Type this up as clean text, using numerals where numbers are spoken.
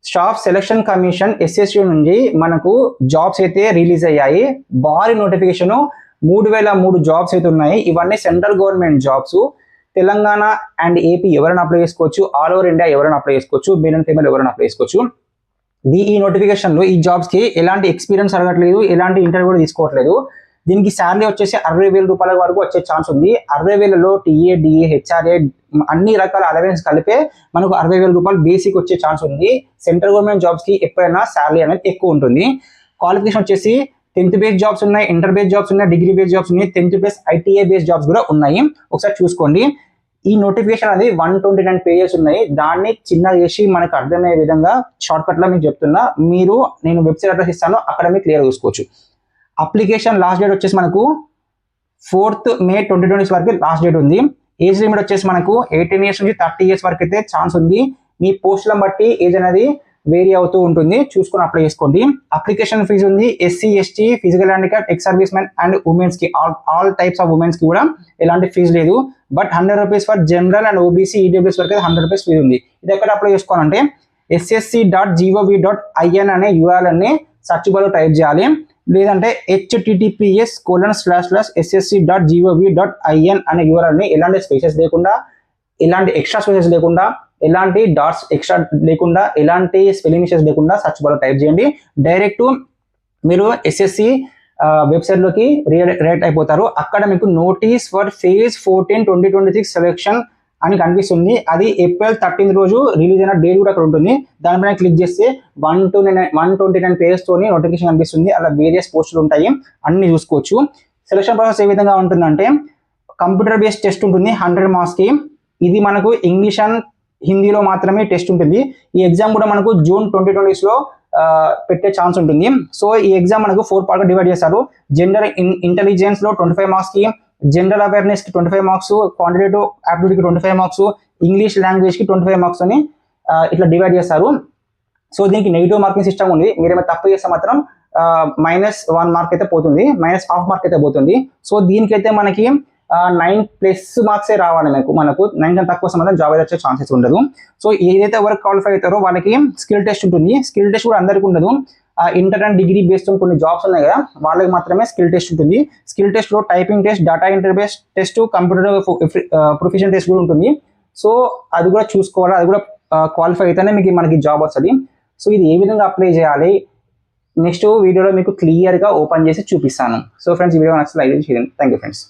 Staff selection commission SSU నుంచి మనకు jobs అయితే రిలీజ్ అయ్యాయి. భారీ నోటిఫికేషన్ 3003 జాబ్స్ అయితే ఉన్నాయి. ఇవన్నీ central government jobs. Telangana and AP ఎవరైనా అప్లై చేసుకోవచ్చు, ఆల్ ఓవర్ ఇండియా ఎవరైనా అప్లై చేసుకోవచ్చు, మేల్ అండ్ ఫీమేల్ ఎవరైనా అప్లై చేసుకోవచ్చు. ఈ నోటిఫికేషన్లో ఈ జాబ్స్కి ఎలాంటి ఎక్స్పీరియన్స్ అడగట్లేదు, ఎలాంటి ఇంటర్వ్యూ కూడా తీసుకోవట్లేదు. దీనికి శాలరీ వచ్చేసి 60,000 రూపాయల వరకు వచ్చే ఛాన్స్ ఉంది. 60,000లో టీఏ, డిఏ, హెచ్ఆర్ఏ అన్ని రకాల అలవెన్స్ కలిపే మనకు 60,000 రూపాయలు బేసిక్ వచ్చే ఛాన్స్ ఉంది. సెంట్రల్ గవర్నమెంట్ జాబ్స్కి ఎప్పుడైనా శాలరీ అనేది ఎక్కువ ఉంటుంది. క్వాలిఫికేషన్ వచ్చేసి 10th బేస్ జాబ్స్ ఉన్నాయి, ఇంటర్ బేస్ జాబ్స్ ఉన్నాయి, డిగ్రీ బేస్ జాబ్స్ ఉన్నాయి, 10th base ITI base jobs కూడా ఉన్నాయి. ఒకసారి చూసుకోండి. ఈ నోటిఫికేషన్ అనేది 129 పేజెస్ ఉన్నాయి. దాన్ని చిన్నగా చేసి మనకు అర్థమయ్యే విధంగా షార్ట్ కట్ లో మీకు చెప్తున్నా. నేను వెబ్సైట్ అడ్రస్ ఇస్తాను, అక్కడ మీరు క్లియర్ చూసుకోవచ్చు. అప్లికేషన్ లాస్ట్ డేట్ వచ్చేసి మనకు 4th May 2020 వరకు లాస్ట్ డేట్ ఉంది. ఏజ్ లిమిట్ వచ్చేసి మనకు 18 years నుంచి 30 years వరకు అయితే ఛాన్స్ ఉంది. మీ పోస్టులను బట్టి ఏజ్ అనేది వేరీ అవుతూ ఉంటుంది, చూసుకొని అప్లై చేసుకోండి. అప్లికేషన్ ఫీజు ఉంది. SC, ST, physical handicap, ex service men and women's కి ఆల్ టైప్స్ ఆఫ్ ఉమెన్స్ కి కూడా ఎలాంటి ఫీజు లేదు. But 100 rupees for general and OBC, EWS వరకు 100 రూపీస్ ఫీజు ఉంది. ఇది ఎక్కడ అప్లై చేసుకోవాలంటే ssc.gov.in అనే URL ని సర్చ్ బార్ లో టైప్ చేయాలి. లేదంటే https://ssc.gov.in అనే URL ని ఎలాంటి స్పేసెస్ లేకుండా, ఎలాంటి ఎక్స్ట్రా స్పేసెస్ లేకుండా, ఎలాంటి డాట్స్ ఎక్స్ట్రా లేకుండా, ఎలాంటి స్పెల్లింగ్ మిస్టేక్స్ లేకుండా సర్చ్ బార్ లో టైప్ చేయండి. డైరెక్ట్ మీరు SSC వెబ్సైట్ లోకి రీడైరెక్ట్ అయిపోతారు. అక్కడ మీకు నోటీస్ ఫర్ ఫేజ్ 14 2026 సెలెక్షన్ అని కనిపిస్తుంది. అది April 13 రోజు రిలీజ్ అయిన డేట్ కూడా అక్కడ ఉంటుంది. దానిపైన క్లిక్ చేస్తే 129 పేజెస్ తోని నోటిఫికేషన్ కనిపిస్తుంది. అలా వేరియస్ పోస్టులు ఉంటాయి, అన్ని చూసుకోవచ్చు. సెలక్షన్ ప్రాసెస్ ఏ విధంగా ఉంటుందంటే కంప్యూటర్ బేస్డ్ టెస్ట్ ఉంటుంది 100 marks కి. ఇది మనకు ఇంగ్లీష్ అండ్ హిందీలో మాత్రమే టెస్ట్ ఉంటుంది. ఈ ఎగ్జామ్ కూడా మనకు June 2020 లో పెట్టే ఛాన్స్ ఉంటుంది. సో ఈ ఎగ్జామ్ మనకు 4 పార్ట్ గా డివైడ్ చేస్తారు. జనరల్ ఇంటెలిజెన్స్ లో 25 marks కి, జనరల్ అవేర్నెస్ కి 25 marks, క్వాంటిటేటివ్ ఆప్టిట్యూడ్ కి 25 marks, ఇంగ్లీష్ లాంగ్వేజ్ కి 25 marks అని ఇట్లా డివైడ్ చేస్తారు. సో దీనికి నెగిటివ్ మార్కింగ్ సిస్టమ్ ఉంది. మీరేమైనా తప్పు చేస్తే మాత్రం -1 మార్క్ అయితే పోతుంది, -1/2 మార్క్ అయితే పోతుంది. సో దీనికైతే మనకి 9+ మార్క్సే రావాలి. మనకు 9 కన్నా తక్కువ వస్తే మాత్రం జాబ్ అయితే వచ్చే ఛాన్సెస్ ఉండదు. సో ఏదైతే వర్క్ క్వాలిఫై అవుతారో వాళ్ళకి స్కిల్ టెస్ట్ ఉంటుంది. స్కిల్ టెస్ట్ కూడా అందరికీ ఉండదు. ఇంటర్ అండ్ డిగ్రీ బేస్డ్ కొన్ని జాబ్స్ ఉన్నాయి కదా, వాళ్ళకి మాత్రమే స్కిల్ టెస్ట్ ఉంటుంది. స్కిల్ టెస్ట్ లో typing test, data entry based test, computer profession test కూడా ఉంటుంది. సో అది కూడా చూసుకోవాలి. అది కూడా క్వాలిఫై అయితేనే మనకి జాబ్ వస్తుంది. సో ఇది ఏ విధంగా అప్లై చేయాలి నెక్స్ట్ వీడియోలో మీకు క్లియర్గా ఓపెన్ చేసి చూపిస్తాను. సో ఫ్రెండ్స్, ఈ వీడియో నచ్చితే లైక్ చేయండి. Thank you friends.